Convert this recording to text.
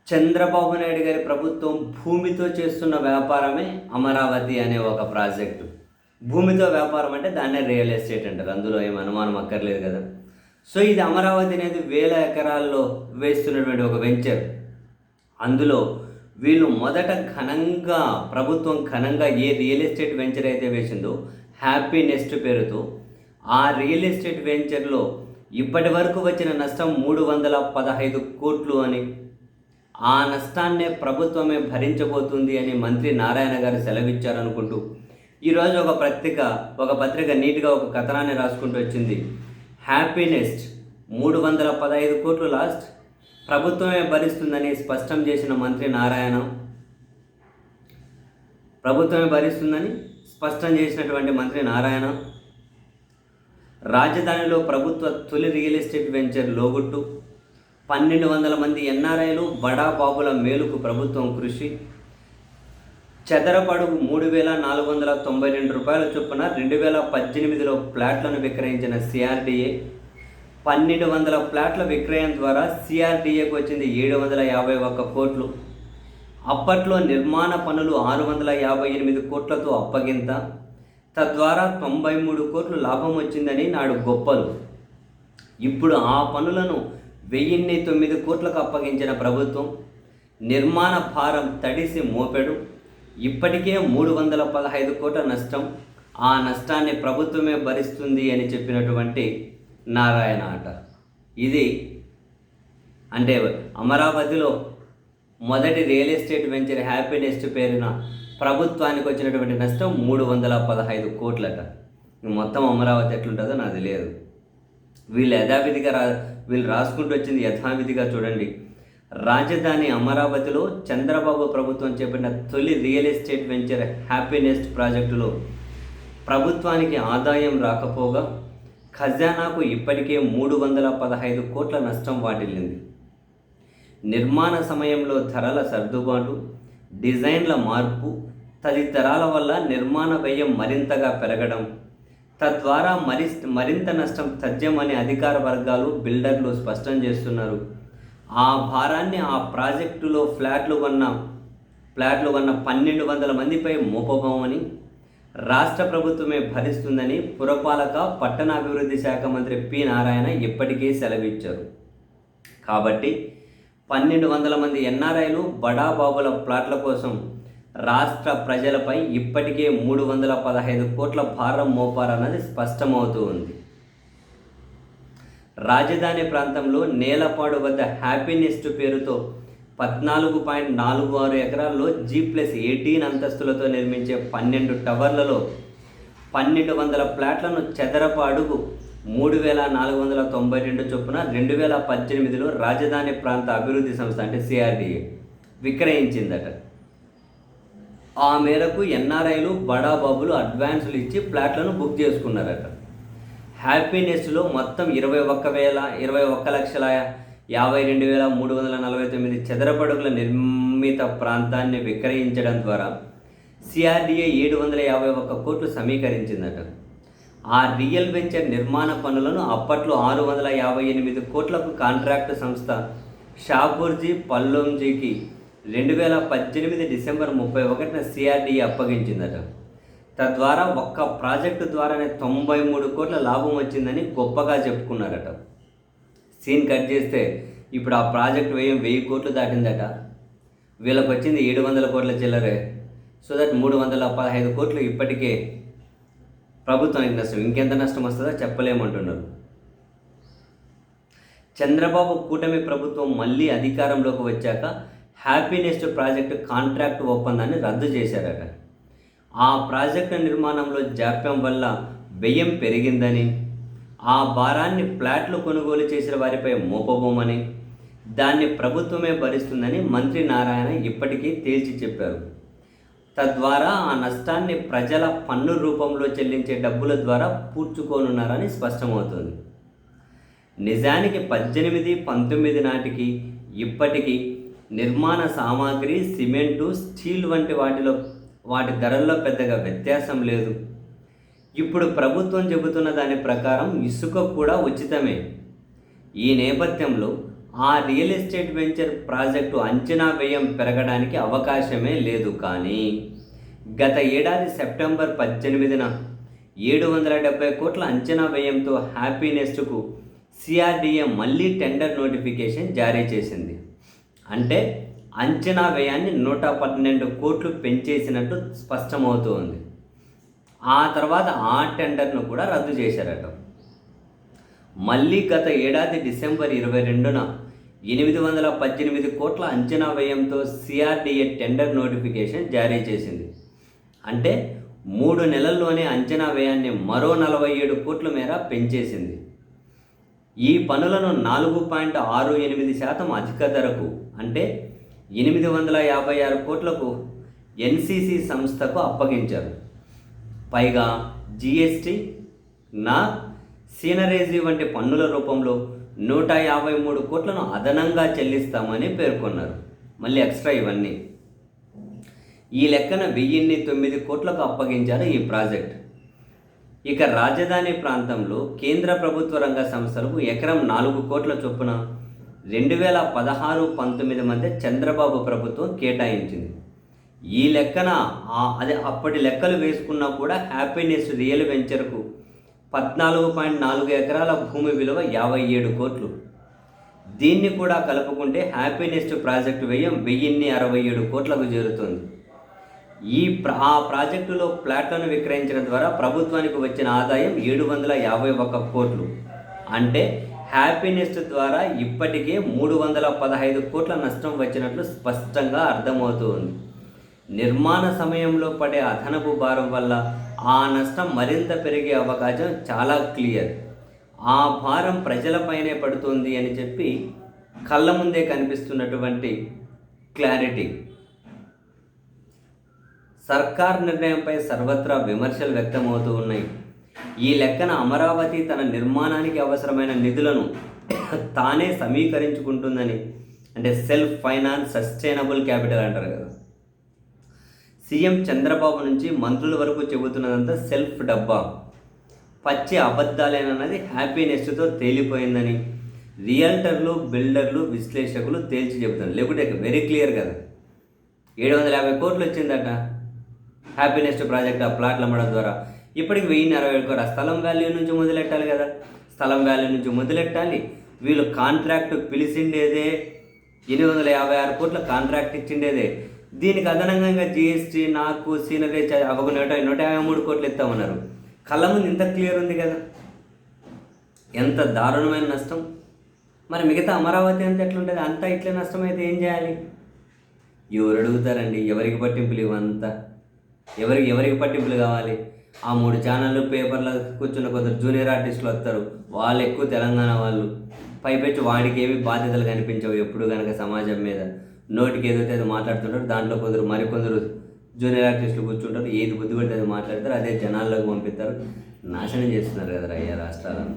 చంద్రబాబు నాయుడు గారి ప్రభుత్వం భూమితో చేస్తున్న వ్యాపారమే అమరావతి అనే ఒక ప్రాజెక్టు. భూమితో వ్యాపారం అంటే దాన్నే రియల్ ఎస్టేట్ అంటారు. అందులో ఏం అనుమానం అక్కర్లేదు కదా. సో ఇది అమరావతి అనేది వేల ఎకరాల్లో వేస్తున్నటువంటి ఒక వెంచర్. అందులో వీళ్ళు మొదట ప్రభుత్వం ఘనంగా ఏ రియల్ ఎస్టేట్ వెంచర్ అయితే వేసిందో హ్యాపీ నెస్ట్ పేరుతో ఆ రియల్ ఎస్టేట్ వెంచర్లో ఇప్పటి వరకు వచ్చిన నష్టం 315 కోట్లు అని, ఆ నష్టాన్నే ప్రభుత్వమే భరించబోతుంది అని మంత్రి నారాయణ గారు సెలవిచ్చారనుకుంటూ ఈరోజు ఒక పత్రిక నీట్గా ఒక కథనాన్ని రాసుకుంటూ వచ్చింది. హ్యాపీనెస్ట్ 315 కోట్లు లాస్ట్, ప్రభుత్వమే భరిస్తుందని స్పష్టం చేసిన మంత్రి నారాయణ, ప్రభుత్వమే భరిస్తుందని స్పష్టం చేసినటువంటి మంత్రి నారాయణ, రాజధానిలో ప్రభుత్వ తొలి రియల్ ఎస్టేట్ వెంచర్ లోగుట్టు, 1200 మంది ఎన్ఆర్ఐలు బడా బాబుల మేలుకు ప్రభుత్వం కృషి, చదరపడుగు 3,492 రూపాయల చొప్పున 2018లో ఫ్లాట్లను విక్రయించిన సిఆర్డీఏ, 1200 ఫ్లాట్ల విక్రయం ద్వారా సిఆర్డీఏకు వచ్చింది 751 కోట్లు. అప్పట్లో నిర్మాణ పనులు 658 కోట్లతో అప్పగింత, తద్వారా 93 కోట్లు లాభం వచ్చిందని నాడు గొప్పలు. ఇప్పుడు ఆ పనులను 1009 కోట్లకు అప్పగించిన ప్రభుత్వం నిర్మాణ భారం తడిసి మోపెడు. ఇప్పటికే 315 కోట్ల నష్టం, ఆ నష్టాన్ని ప్రభుత్వమే భరిస్తుంది అని చెప్పినటువంటి నారాయణ ఆట ఇది. అంటే అమరావతిలో మొదటి రియల్ ఎస్టేట్ వెంచర్ హ్యాపీనెస్ట్ పేరున ప్రభుత్వానికి వచ్చినటువంటి నష్టం 315 కోట్లట. మొత్తం అమరావతి ఎట్లుంటుందో నాకు తెలియదు. వీళ్ళు రాసుకుంటూ వచ్చింది యథావిధిగా చూడండి. రాజధాని అమరావతిలో చంద్రబాబు ప్రభుత్వం చేపట్టిన తొలి రియల్ ఎస్టేట్ వెంచర్ హ్యాపీనెస్ట్ ప్రాజెక్టులో ప్రభుత్వానికి ఆదాయం రాకపోగా ఖజానాకు ఇప్పటికే 315 కోట్ల నష్టం వాటిల్లింది. నిర్మాణ సమయంలో ధరల సర్దుబాటు, డిజైన్ల మార్పు తదితరాల వల్ల నిర్మాణ వ్యయం మరింతగా పెరగడం, తద్వారా మరింత నష్టం తథ్యమని అధికార వర్గాలు, బిల్డర్లు స్పష్టం చేస్తున్నారు. ఆ భారాన్ని ఆ ప్రాజెక్టులో ఫ్లాట్లు కొన్న 1200 మందిపై మోపబోమని, రాష్ట్ర ప్రభుత్వమే భరిస్తుందని పురపాలక పట్టణాభివృద్ధి శాఖ మంత్రి పి నారాయణ ఇప్పటికే సెలవిచ్చారు. కాబట్టి 1200 మంది ఎన్ఆర్ఐలు బడాబాబుల ప్లాట్ల కోసం రాష్ట్ర ప్రజలపై ఇప్పటికే 315 కోట్ల భారం మోపారన్నది స్పష్టమవుతూ ఉంది. రాజధాని ప్రాంతంలో నేలపాడు వద్ద హ్యాపీనెస్ట్ పేరుతో 14.46 ఎకరాల్లో G+18 అంతస్తులతో నిర్మించే 12 టవర్లలో 1200 ఫ్లాట్లను చదరపు అడుగు 3,492 చొప్పున 2018లో రాజధాని ప్రాంత అభివృద్ధి సంస్థ అంటే సిఆర్డీఏ విక్రయించిందట. ఆ మేరకు ఎన్ఆర్ఐలు బడాబాబులు అడ్వాన్సులు ఇచ్చి ఫ్లాట్లను బుక్ చేసుకున్నారట. హ్యాపీనెస్లో మొత్తం 21,52,349 చదరపడుగుల నిర్మిత ప్రాంతాన్ని విక్రయించడం ద్వారా సిఆర్డీఏ 751 కోట్లు సమీకరించిందట. ఆ రియల్ వెంచర్ నిర్మాణ పనులను అప్పట్లో 658 కోట్లకు కాంట్రాక్టు సంస్థ షాపూర్జీ పల్లోంజీకి 2018 డిసెంబర్ 31న సిఆర్డీఏ అప్పగించిందట. తద్వారా ఒక్క ప్రాజెక్టు ద్వారానే 93 కోట్ల లాభం వచ్చిందని గొప్పగా చెప్పుకున్నారట. సీన్ కట్ చేస్తే ఇప్పుడు ఆ ప్రాజెక్టు వ్యయం 1000 కోట్లు దాటిందట. వీళ్ళకి వచ్చింది 700 కోట్ల చిల్లరే. సో దట్ 315 కోట్లు ఇప్పటికే ప్రభుత్వానికి నష్టం. ఇంకెంత నష్టం వస్తుందో చెప్పలేమంటున్నారు. చంద్రబాబు కూటమి ప్రభుత్వం మళ్ళీ అధికారంలోకి వచ్చాక హ్యాపీనెస్ట్ ప్రాజెక్టు కాంట్రాక్టు ఒప్పందాన్ని రద్దు చేశారట. ఆ ప్రాజెక్టు నిర్మాణంలో జాప్యం వల్ల వ్యయం పెరిగిందని, ఆ భారాన్ని ఫ్లాట్లు కొనుగోలు చేసిన వారిపై మోపబోమని, దాన్ని ప్రభుత్వమే భరిస్తుందని మంత్రి నారాయణ ఇప్పటికీ తేల్చి చెప్పారు. తద్వారా ఆ నష్టాన్ని ప్రజల పన్ను రూపంలో చెల్లించే డబ్బుల ద్వారా పూడ్చుకోనున్నారని స్పష్టమవుతుంది. నిజానికి 18-19 నాటికి ఇప్పటికీ నిర్మాణ సామాగ్రి, సిమెంటు, స్టీల్ వంటి వాటి ధరల్లో పెద్దగా వ్యత్యాసం లేదు. ఇప్పుడు ప్రభుత్వం చెబుతున్న దాని ప్రకారం ఇసుక కూడా ఉచితమే. ఈ నేపథ్యంలో ఆ రియల్ ఎస్టేట్ వెంచర్ ప్రాజెక్టు అంచనా వ్యయం పెరగడానికి అవకాశమే లేదు. కానీ గత ఏడాది సెప్టెంబర్ 18న 770 కోట్ల అంచనా వ్యయంతో హ్యాపీనెస్ట్కు సిఆర్డిఏ మళ్ళీ టెండర్ నోటిఫికేషన్ జారీ చేసింది. అంటే అంచనా వ్యయాన్ని 112 కోట్లు పెంచేసినట్టు స్పష్టమవుతోంది. ఆ తర్వాత ఆ టెండర్ను కూడా రద్దు చేశారట. మళ్ళీ గత ఏడాది డిసెంబర్ 22న 818 కోట్ల అంచనా వ్యయంతో సిఆర్డిఏ టెండర్ నోటిఫికేషన్ జారీ చేసింది. అంటే 3 నెలల్లోనే అంచనా వ్యయాన్ని మరో 47 కోట్ల మేర పెంచేసింది. ఈ పనులను 4.68% అధిక ధరకు అంటే 856 కోట్లకు ఎన్సిసి సంస్థకు అప్పగించారు. పైగా జిఎస్టీ, సీనరేజీ వంటి పన్నుల రూపంలో 153 కోట్లను అదనంగా చెల్లిస్తామని పేర్కొన్నారు. మళ్ళీ ఎక్స్ట్రా ఇవన్నీ. ఈ లెక్కన 1009 కోట్లకు అప్పగించారు ఈ ప్రాజెక్ట్. ఇక రాజధాని ప్రాంతంలో కేంద్ర ప్రభుత్వ రంగ సంస్థలకు ఎకరం 4 కోట్ల చొప్పున 2016-19 మధ్య చంద్రబాబు ప్రభుత్వం కేటాయించింది. ఈ లెక్కన అప్పటి లెక్కలు వేసుకున్నా కూడా హ్యాపీనెస్ రియల్ వెంచర్కు 14.4 ఎకరాల భూమి విలువ 57 కోట్లు. దీన్ని కూడా కలుపుకుంటే హ్యాపీనెస్ ప్రాజెక్టు వ్యయం 1067 కోట్లకు చేరుతుంది. ఆ ప్రాజెక్టులో ప్లాట్లను విక్రయించడం ద్వారా ప్రభుత్వానికి వచ్చిన ఆదాయం 751 కోట్లు. అంటే హ్యాపీనెస్ ద్వారా ఇప్పటికే 315 కోట్ల నష్టం వచ్చినట్లు స్పష్టంగా అర్థమవుతుంది. నిర్మాణ సమయంలో పడే అదనపు భారం వల్ల ఆ నష్టం మరింత పెరిగే అవకాశం చాలా క్లియర్. ఆ భారం ప్రజలపైనే పడుతుంది అని చెప్పి కళ్ళ ముందే కనిపిస్తున్నటువంటి క్లారిటీ. సర్కార్ నిర్ణయంపై సర్వత్రా విమర్శలు వ్యక్తమవుతూ ఉన్నాయి. ఈ లెక్కన అమరావతి తన నిర్మాణానికి అవసరమైన నిధులను తానే సమీకరించుకుంటుందని, అంటే సెల్ఫ్ ఫైనాన్స్ సస్టైనబుల్ క్యాపిటల్ అంటారు కదా. సీఎం చంద్రబాబు నుంచి మంత్రుల వరకు చెబుతున్నదంతా సెల్ఫ్ డబ్బా, పచ్చి అబద్ధాలేనన్నది హ్యాపీనెస్తో తేలిపోయిందని రియల్టర్లు, బిల్డర్లు, విశ్లేషకులు తేల్చి చెబుతున్నారు. లేకుంటే వెరీ క్లియర్ కదా. 750 కోట్లు వచ్చిందట హ్యాపీనెస్ ప్రాజెక్ట్ ఆ ప్లాట్లు అమ్మడం ద్వారా. ఇప్పటికి 1067 కోట్ల స్థలం వాల్యూ నుంచి మొదలెట్టాలి కదా. స్థలం వాల్యూ నుంచి మొదలెట్టాలి. వీళ్ళు కాంట్రాక్ట్ పిలిచిండేదే 856 కోట్ల కాంట్రాక్ట్ ఇచ్చిండేదే. దీనికి అదనంగా జిఎస్టీ, సీనరీ ఒక 153 కోట్లు ఇస్తామన్నారు. కళ్ళ ముందు ఇంత క్లియర్ ఉంది కదా. ఎంత దారుణమైన నష్టం. మరి మిగతా అమరావతి అంతా ఎట్లుంటుంది? అంతా ఇట్లే నష్టమైతే ఏం చేయాలి? ఎవరు అడుగుతారండి? ఎవరికి పట్టింపులు ఇవంతా? ఎవరికి పట్టింపులు కావాలి? ఆ 3 ఛానళ్ళు, పేపర్లో కూర్చున్న కొందరు జూనియర్ ఆర్టిస్టులు వస్తారు. వాళ్ళు ఎక్కువ తెలంగాణ వాళ్ళు. పైపెచ్చి వాడికి ఏమి బాధ్యతలు కనిపించవు ఎప్పుడు కనుక సమాజం మీద. నోటికి ఏదైతే అది మాట్లాడుతుంటారు. దాంట్లో మరికొందరు జూనియర్ ఆర్టిస్టులు కూర్చుంటారు. ఏది బుద్ధి పడితే అది మాట్లాడతారు. అదే జనాల్లోకి పంపిస్తారు. నాశనం చేస్తున్నారు కదా అయ్యా రాష్ట్రాలను.